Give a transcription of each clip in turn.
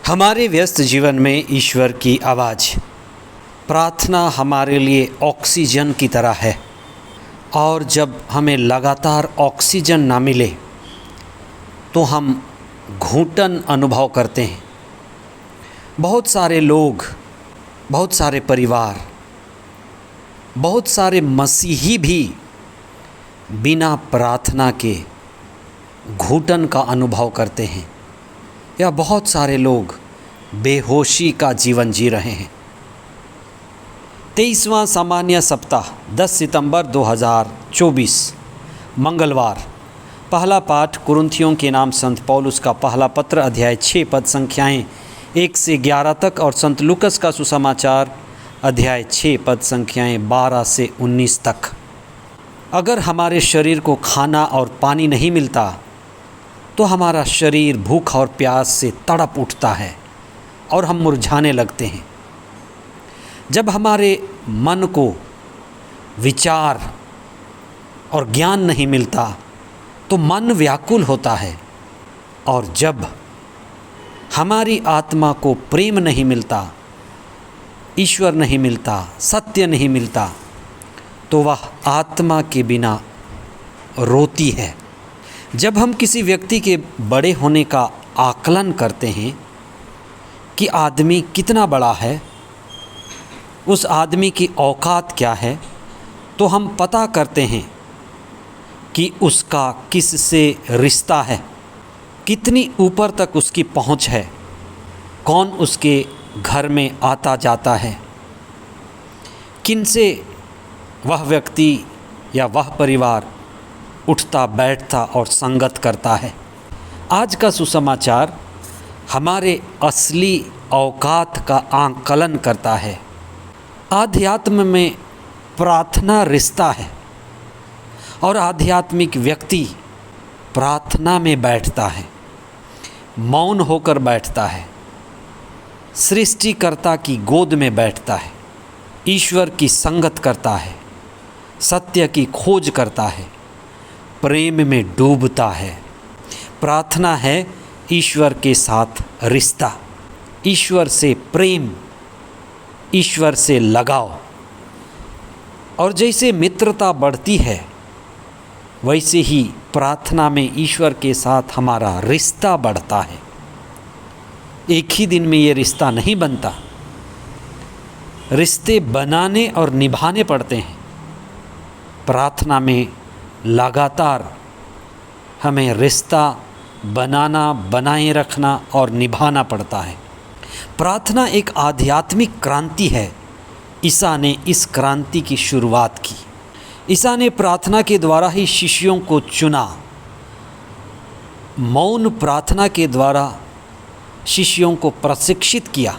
हमारे व्यस्त जीवन में ईश्वर की आवाज़, प्रार्थना हमारे लिए ऑक्सीजन की तरह है। और जब हमें लगातार ऑक्सीजन ना मिले तो हम घुटन अनुभव करते हैं। बहुत सारे लोग, बहुत सारे परिवार, बहुत सारे मसीही भी बिना प्रार्थना के घुटन का अनुभव करते हैं, या बहुत सारे लोग बेहोशी का जीवन जी रहे हैं। 23वां सामान्य सप्ताह 10 सितंबर 2024 मंगलवार। पहला पाठ कुरिन्थियों के नाम संत पौलुस का पहला पत्र अध्याय 6 पद संख्याएं 1 से 11 तक और संत लूकस का सुसमाचार अध्याय 6 पद संख्याएं 12 से 19 तक। अगर हमारे शरीर को खाना और पानी नहीं मिलता तो हमारा शरीर भूख और प्यास से तड़प उठता है और हम मुरझाने लगते हैं। जब हमारे मन को विचार और ज्ञान नहीं मिलता तो मन व्याकुल होता है, और जब हमारी आत्मा को प्रेम नहीं मिलता, ईश्वर नहीं मिलता, सत्य नहीं मिलता, तो वह आत्मा के बिना रोती है। जब हम किसी व्यक्ति के बड़े होने का आकलन करते हैं कि आदमी कितना बड़ा है, उस आदमी की औकात क्या है, तो हम पता करते हैं कि उसका किससे रिश्ता है, कितनी ऊपर तक उसकी पहुंच है, कौन उसके घर में आता जाता है, किनसे वह व्यक्ति या वह परिवार उठता बैठता और संगत करता है। आज का सुसमाचार हमारे असली औकात का आकलन करता है। आध्यात्म में प्रार्थना रिश्ता है और आध्यात्मिक व्यक्ति प्रार्थना में बैठता है, मौन होकर बैठता है, सृष्टिकर्ता की गोद में बैठता है, ईश्वर की संगत करता है, सत्य की खोज करता है, प्रेम में डूबता है। प्रार्थना है ईश्वर के साथ रिश्ता, ईश्वर से प्रेम, ईश्वर से लगाव। और जैसे मित्रता बढ़ती है वैसे ही प्रार्थना में ईश्वर के साथ हमारा रिश्ता बढ़ता है। एक ही दिन में ये रिश्ता नहीं बनता, रिश्ते बनाने और निभाने पड़ते हैं। प्रार्थना में लगातार हमें रिश्ता बनाना, बनाए रखना और निभाना पड़ता है। प्रार्थना एक आध्यात्मिक क्रांति है। ईसा ने इस क्रांति की शुरुआत की। ईसा ने प्रार्थना के द्वारा ही शिष्यों को चुना। मौन प्रार्थना के द्वारा शिष्यों को प्रशिक्षित किया।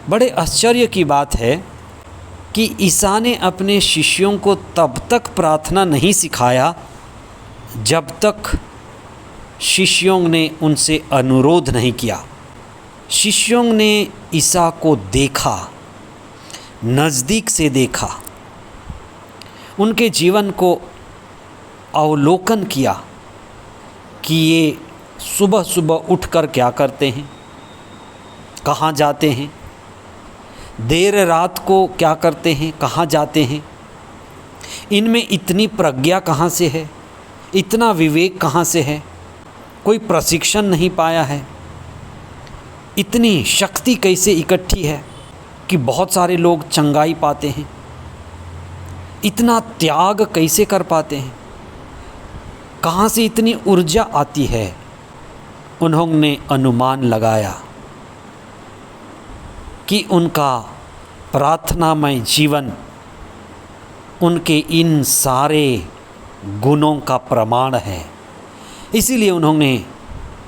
बड़े आश्चर्य की बात है कि ईसा ने अपने शिष्यों को तब तक प्रार्थना नहीं सिखाया जब तक शिष्यों ने उनसे अनुरोध नहीं किया। शिष्यों ने ईसा को देखा, नज़दीक से देखा, उनके जीवन को अवलोकन किया कि ये सुबह सुबह उठकर क्या करते हैं, कहाँ जाते हैं, देर रात को क्या करते हैं, कहाँ जाते हैं, इनमें इतनी प्रज्ञा कहाँ से है, इतना विवेक कहाँ से है। कोई प्रशिक्षण नहीं पाया है। इतनी शक्ति कैसे इकट्ठी है कि बहुत सारे लोग चंगाई पाते हैं। इतना त्याग कैसे कर पाते हैं, कहाँ से इतनी ऊर्जा आती है। उन्होंने अनुमान लगाया कि उनका प्रार्थनामय जीवन उनके इन सारे गुणों का प्रमाण है। इसीलिए उन्होंने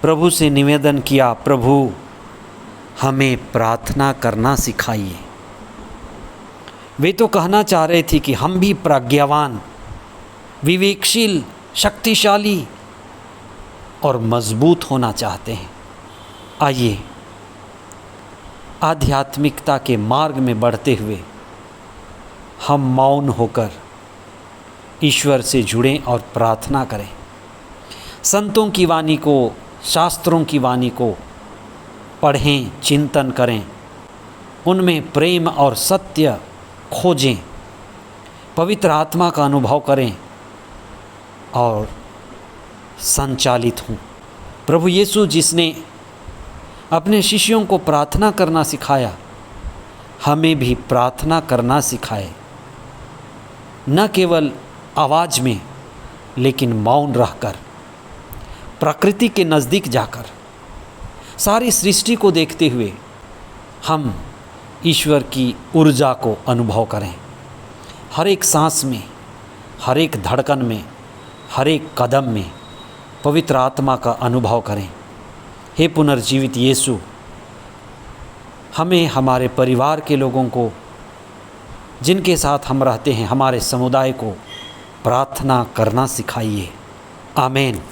प्रभु से निवेदन किया, प्रभु हमें प्रार्थना करना सिखाइए। वे तो कहना चाह रहे थे कि हम भी प्रज्ञावान, विवेकशील, शक्तिशाली और मजबूत होना चाहते हैं। आइए आध्यात्मिकता के मार्ग में बढ़ते हुए हम मौन होकर ईश्वर से जुड़ें और प्रार्थना करें। संतों की वाणी को, शास्त्रों की वाणी को पढ़ें, चिंतन करें, उनमें प्रेम और सत्य खोजें, पवित्र आत्मा का अनुभव करें और संचालित हों। प्रभु यीशु जिसने अपने शिष्यों को प्रार्थना करना सिखाया, हमें भी प्रार्थना करना सिखाए, न केवल आवाज़ में लेकिन मौन रहकर, प्रकृति के नज़दीक जाकर, सारी सृष्टि को देखते हुए हम ईश्वर की ऊर्जा को अनुभव करें। हर एक सांस में, हर एक धड़कन में, हर एक कदम में पवित्र आत्मा का अनुभव करें। हे पुनर्जीवित यीशु, हमें हमारे परिवार के लोगों को, जिनके साथ हम रहते हैं, हमारे समुदाय को प्रार्थना करना सिखाइए। आमीन।